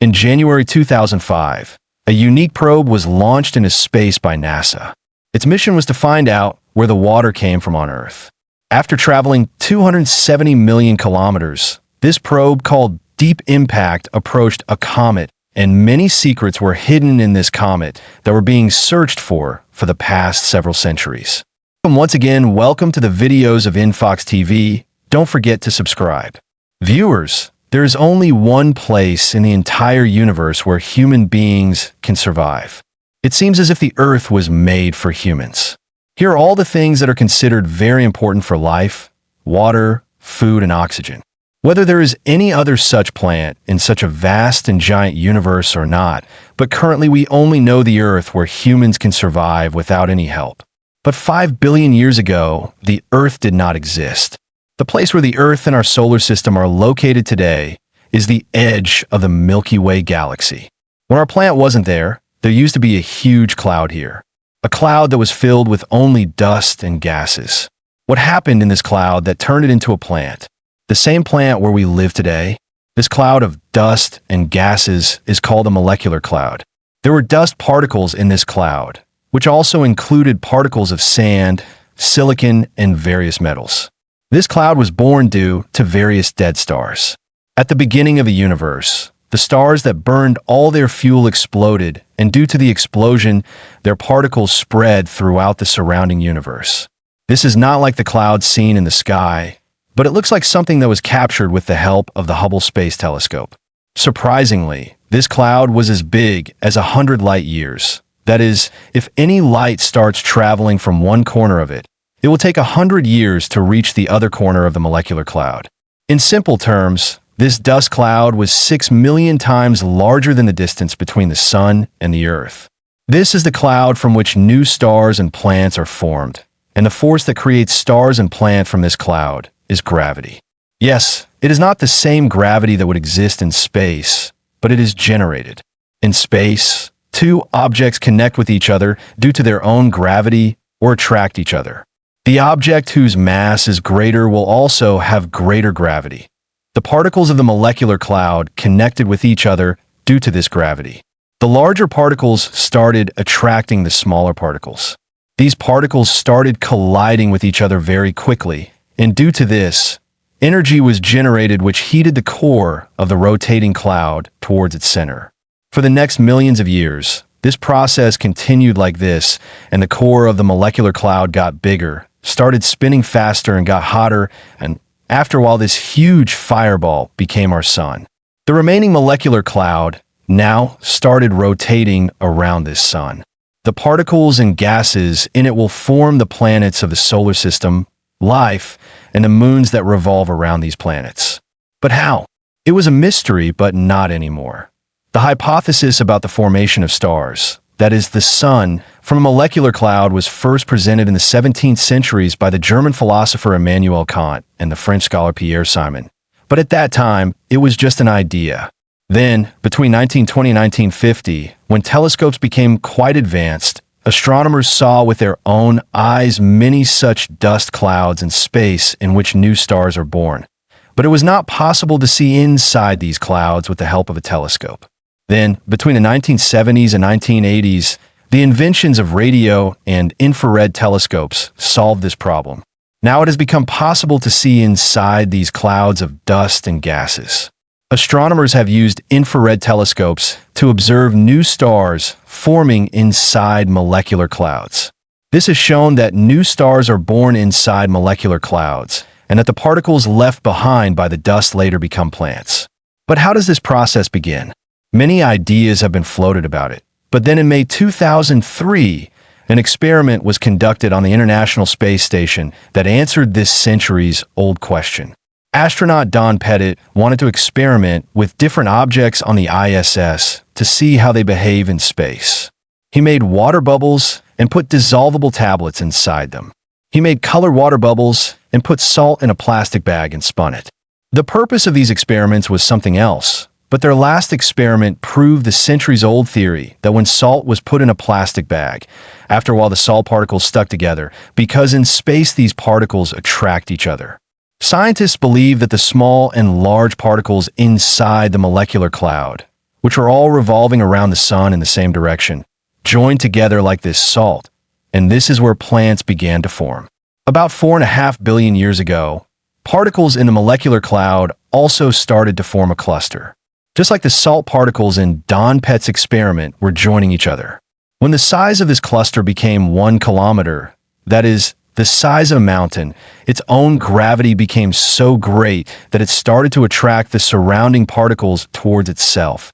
In January 2005, a unique probe was launched into space by NASA. Its mission was to find out where the water came from on Earth. After traveling 270 million kilometers, this probe, called Deep Impact, approached a comet, and many secrets were hidden in this comet that were being searched for the past several centuries. And once again, welcome to the videos of InfoX TV. Don't forget to subscribe. Viewers, there is only one place in the entire universe where human beings can survive. It seems as if the Earth was made for humans. Here are all the things that are considered very important for life: water, food, and oxygen. Whether there is any other such planet in such a vast and giant universe or not, but currently we only know the Earth where humans can survive without any help. But 5 billion years ago, the Earth did not exist. The place where the Earth and our solar system are located today is the edge of the Milky Way galaxy. When our planet wasn't there used to be a huge cloud here. A cloud that was filled with only dust and gases. What happened in this cloud that turned it into a planet? The same planet where we live today? This cloud of dust and gases is called a molecular cloud. There were dust particles in this cloud, which also included particles of sand, silicon, and various metals. This cloud was born due to various dead stars. At the beginning of the universe, the stars that burned all their fuel exploded, and due to the explosion, their particles spread throughout the surrounding universe. This is not like the clouds seen in the sky, but it looks like something that was captured with the help of the Hubble Space Telescope. Surprisingly, this cloud was as big as 100 light years. That is, if any light starts traveling from one corner of it, it will take 100 years to reach the other corner of the molecular cloud. In simple terms, this dust cloud was 6 million times larger than the distance between the Sun and the Earth. This is the cloud from which new stars and planets are formed, and the force that creates stars and planets from this cloud is gravity. Yes, it is not the same gravity that would exist in space, but it is generated. In space, two objects connect with each other due to their own gravity or attract each other. The object whose mass is greater will also have greater gravity. The particles of the molecular cloud connected with each other due to this gravity. The larger particles started attracting the smaller particles. These particles started colliding with each other very quickly, and due to this, energy was generated which heated the core of the rotating cloud towards its center. For the next millions of years, this process continued like this, and the core of the molecular cloud got bigger, started spinning faster, and got hotter, and after a while this huge fireball became our sun. The remaining molecular cloud now started rotating around this sun. The particles and gases in it will form the planets of the solar system, life, and the moons that revolve around these planets. But how? It was a mystery, but not anymore. The hypothesis about the formation of stars, that is, the sun, from a molecular cloud was first presented in the 17th centuries by the German philosopher Immanuel Kant and the French scholar Pierre Simon. But at that time, it was just an idea. Then, between 1920 and 1950, when telescopes became quite advanced, astronomers saw with their own eyes many such dust clouds in space in which new stars are born. But it was not possible to see inside these clouds with the help of a telescope. Then, between the 1970s and 1980s, the inventions of radio and infrared telescopes solved this problem. Now it has become possible to see inside these clouds of dust and gases. Astronomers have used infrared telescopes to observe new stars forming inside molecular clouds. This has shown that new stars are born inside molecular clouds, and that the particles left behind by the dust later become planets. But how does this process begin? Many ideas have been floated about it. But then in May 2003, an experiment was conducted on the International Space Station that answered this centuries-old question. Astronaut Don Pettit wanted to experiment with different objects on the ISS to see how they behave in space. He made water bubbles and put dissolvable tablets inside them. He made colored water bubbles and put salt in a plastic bag and spun it. The purpose of these experiments was something else, but their last experiment proved the centuries-old theory that when salt was put in a plastic bag, after a while the salt particles stuck together because in space these particles attract each other. Scientists believe that the small and large particles inside the molecular cloud which were all revolving around the sun in the same direction, joined together like this salt, and this is where plants began to form. About 4.5 billion years ago, particles in the molecular cloud also started to form a cluster. Just like the salt particles in Don Pett's experiment were joining each other. When the size of this cluster became 1 kilometer, that is, the size of a mountain, its own gravity became so great that it started to attract the surrounding particles towards itself.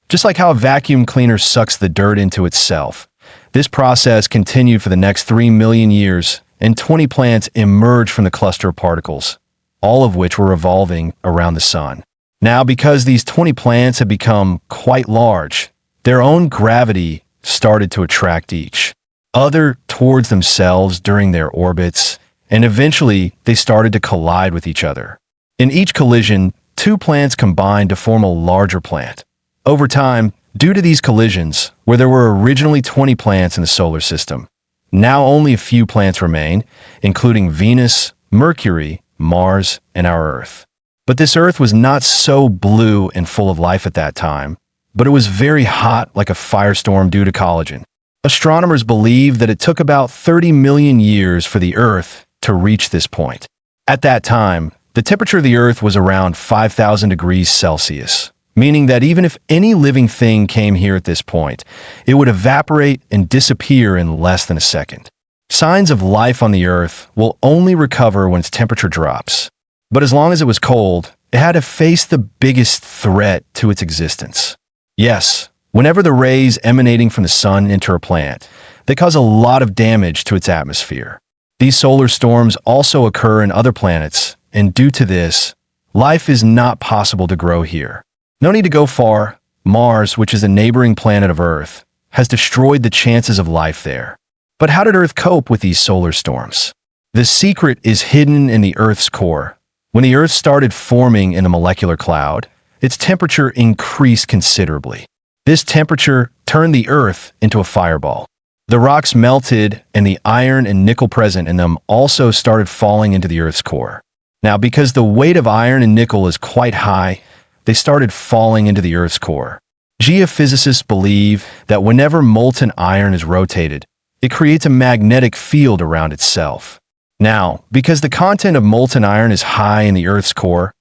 Just like how a vacuum cleaner sucks the dirt into itself. This process continued for the next 3 million years, and 20 plants emerged from the cluster of particles, all of which were revolving around the sun. Now, because these 20 plants had become quite large, their own gravity started to attract each other towards themselves during their orbits, and eventually they started to collide with each other. In each collision, 2 plants combined to form a larger plant. Over time, due to these collisions, where there were originally 20 plants in the solar system, now only a few plants remain, including Venus, Mercury, Mars, and our Earth. But this Earth was not so blue and full of life at that time, but it was very hot like a firestorm due to collagen. Astronomers believe that it took about 30 million years for the Earth to reach this point. At that time, the temperature of the Earth was around 5,000 degrees Celsius, meaning that even if any living thing came here at this point, it would evaporate and disappear in less than a second. Signs of life on the Earth will only recover when its temperature drops. But as long as it was cold, it had to face the biggest threat to its existence. Yes, whenever the rays emanating from the sun enter a plant, they cause a lot of damage to its atmosphere. These solar storms also occur in other planets, and due to this, life is not possible to grow here. No need to go far. Mars, which is a neighboring planet of Earth, has destroyed the chances of life there. But how did Earth cope with these solar storms? The secret is hidden in the Earth's core. When the Earth started forming in the molecular cloud, its temperature increased considerably. This temperature turned the Earth into a fireball. The rocks melted, and the iron and nickel present in them also started falling into the Earth's core. Now, because the weight of iron and nickel is quite high, they started falling into the Earth's core. Geophysicists believe that whenever molten iron is rotated, it creates a magnetic field around itself. Now, because the content of molten iron is high in the Earth's core,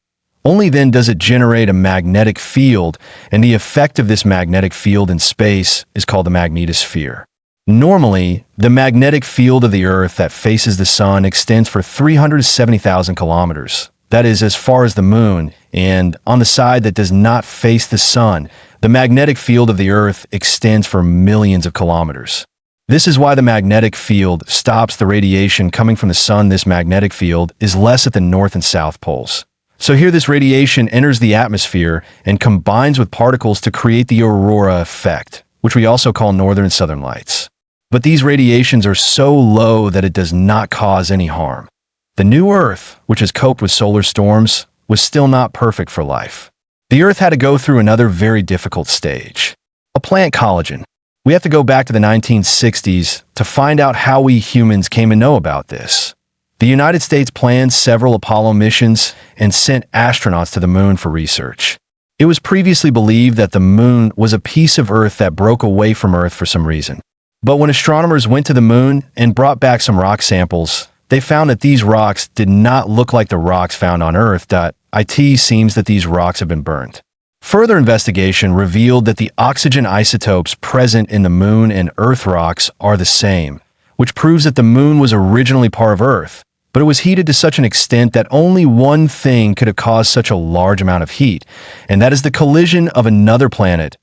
only then does it generate a magnetic field, and the effect of this magnetic field in space is called the magnetosphere. Normally, the magnetic field of the Earth that faces the sun extends for 370,000 kilometers. That is as far as the moon, and on the side that does not face the sun, the magnetic field of the Earth extends for millions of kilometers. This is why the magnetic field stops the radiation coming from the sun. This magnetic field is less at the north and south poles. So here this radiation enters the atmosphere and combines with particles to create the aurora effect, which we also call northern and southern lights. But these radiations are so low that it does not cause any harm. The new Earth, which has coped with solar storms, was still not perfect for life. The Earth had to go through another very difficult stage. A plant collagen. We have to go back to the 1960s to find out how we humans came to know about this. The United States planned several Apollo missions and sent astronauts to the moon for research. It was previously believed that the moon was a piece of Earth that broke away from Earth for some reason. But when astronomers went to the moon and brought back some rock samples, they found that these rocks did not look like the rocks found on Earth. It seems that these rocks have been burned. Further investigation revealed that the oxygen isotopes present in the moon and Earth rocks are the same, which proves that the moon was originally part of Earth, but it was heated to such an extent that only one thing could have caused such a large amount of heat, and that is the collision of another planet.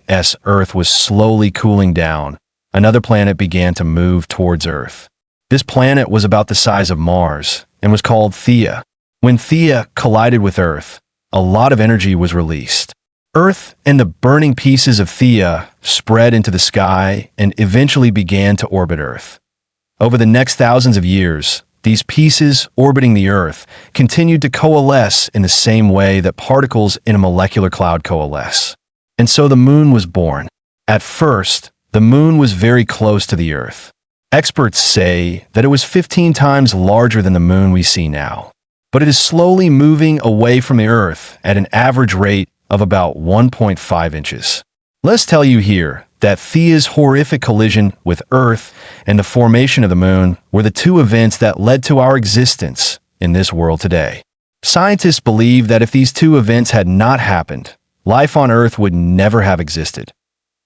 As Earth was slowly cooling down, another planet began to move towards Earth. This planet was about the size of Mars and was called Theia. When Theia collided with Earth, a lot of energy was released. Earth and the burning pieces of Theia spread into the sky and eventually began to orbit Earth. Over the next thousands of years, these pieces orbiting the Earth continued to coalesce in the same way that particles in a molecular cloud coalesce. And so the moon was born. At first, the moon was very close to the Earth. Experts say that it was 15 times larger than the moon we see now. But it is slowly moving away from the Earth at an average rate of about 1.5 inches. Let's tell you here that Thea's horrific collision with Earth and the formation of the Moon were the two events that led to our existence in this world today. Scientists believe that if these two events had not happened, life on Earth would never have existed.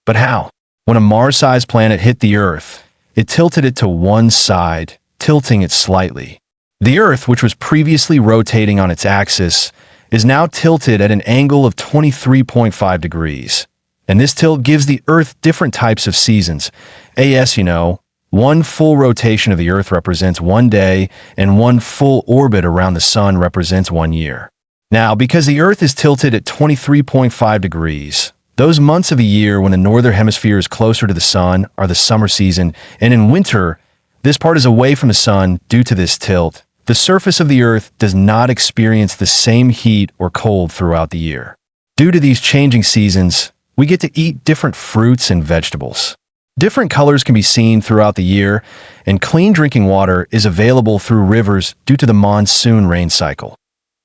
But how? When a Mars-sized planet hit the Earth, it tilted it to one side, tilting it slightly. The Earth, which was previously rotating on its axis, is now tilted at an angle of 23.5 degrees. And this tilt gives the Earth different types of seasons. One full rotation of the Earth represents 1 day, and one full orbit around the Sun represents 1 year. Now, because the Earth is tilted at 23.5 degrees, those months of the year when the northern hemisphere is closer to the Sun are the summer season, and in winter, this part is away from the Sun due to this tilt. The surface of the Earth does not experience the same heat or cold throughout the year. Due to these changing seasons, we get to eat different fruits and vegetables. Different colors can be seen throughout the year, and clean drinking water is available through rivers due to the monsoon rain cycle.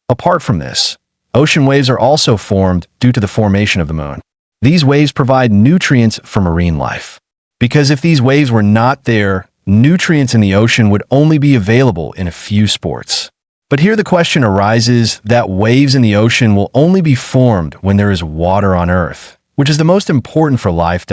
Apart from this, ocean waves are also formed due to the formation of the Moon. These waves provide nutrients for marine life. Because if these waves were not there, nutrients in the ocean would only be available in a few sports. But here the question arises that waves in the ocean will only be formed when there is water on Earth, which is the most important for life.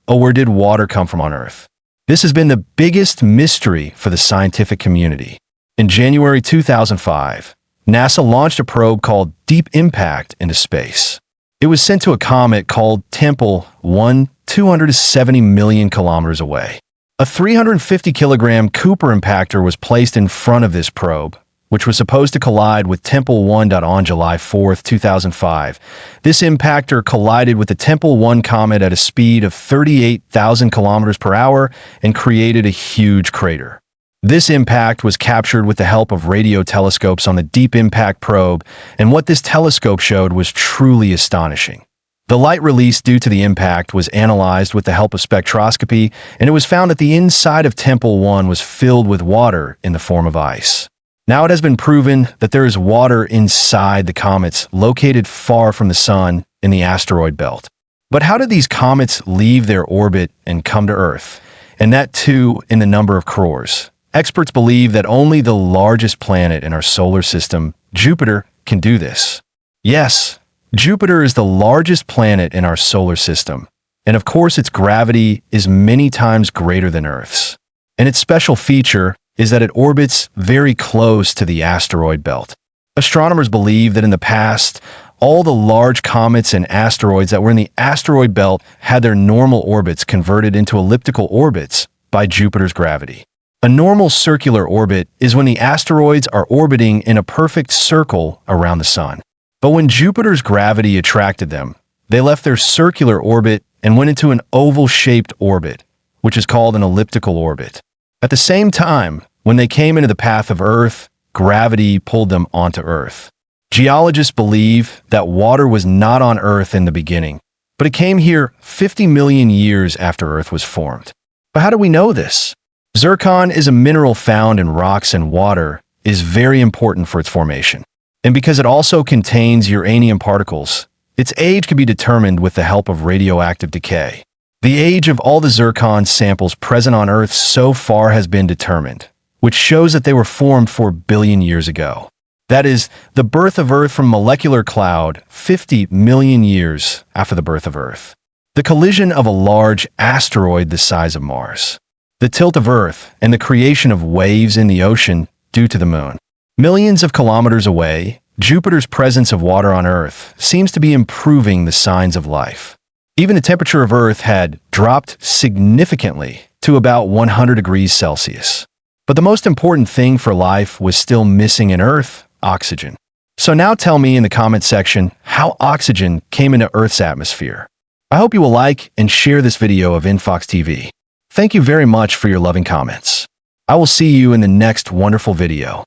Where did water come from on Earth? This has been the biggest mystery for the scientific community. In January 2005, NASA launched a probe called Deep Impact into space. It was sent to a comet called Tempel 1, 270 million kilometers away. A 350-kilogram Cooper impactor was placed in front of this probe, which was supposed to collide with Tempel 1. On July 4, 2005. This impactor collided with the Tempel 1 comet at a speed of 38,000 kilometers per hour and created a huge crater. This impact was captured with the help of radio telescopes on the Deep Impact probe, and what this telescope showed was truly astonishing. The light released due to the impact was analyzed with the help of spectroscopy, and it was found that the inside of Tempel 1 was filled with water in the form of ice. Now it has been proven that there is water inside the comets located far from the Sun in the asteroid belt. But how did these comets leave their orbit and come to Earth? And that too in the number of crores. Experts believe that only the largest planet in our solar system, Jupiter, can do this. Yes, Jupiter is the largest planet in our solar system, and of course its gravity is many times greater than Earth's. And its special feature is that it orbits very close to the asteroid belt. Astronomers believe that in the past, all the large comets and asteroids that were in the asteroid belt had their normal orbits converted into elliptical orbits by Jupiter's gravity. A normal circular orbit is when the asteroids are orbiting in a perfect circle around the Sun. But when Jupiter's gravity attracted them, they left their circular orbit and went into an oval-shaped orbit, which is called an elliptical orbit. At the same time, when they came into the path of Earth, gravity pulled them onto Earth. Geologists believe that water was not on Earth in the beginning, but it came here 50 million years after Earth was formed. But how do we know this? Zircon is a mineral found in rocks, and water is very important for its formation. And because it also contains uranium particles, its age can be determined with the help of radioactive decay. The age of all the zircon samples present on Earth so far has been determined, which shows that they were formed 4 billion years ago. That is, the birth of Earth from molecular cloud 50 million years after the birth of Earth. The collision of a large asteroid the size of Mars. The tilt of Earth and the creation of waves in the ocean due to the Moon. Millions of kilometers away, Jupiter's presence of water on Earth seems to be improving the signs of life. Even the temperature of Earth had dropped significantly to about 100 degrees Celsius. But the most important thing for life was still missing in Earth: oxygen. So now tell me in the comment section how oxygen came into Earth's atmosphere. I hope you will like and share this video of InfoX TV. Thank you very much for your loving comments. I will see you in the next wonderful video.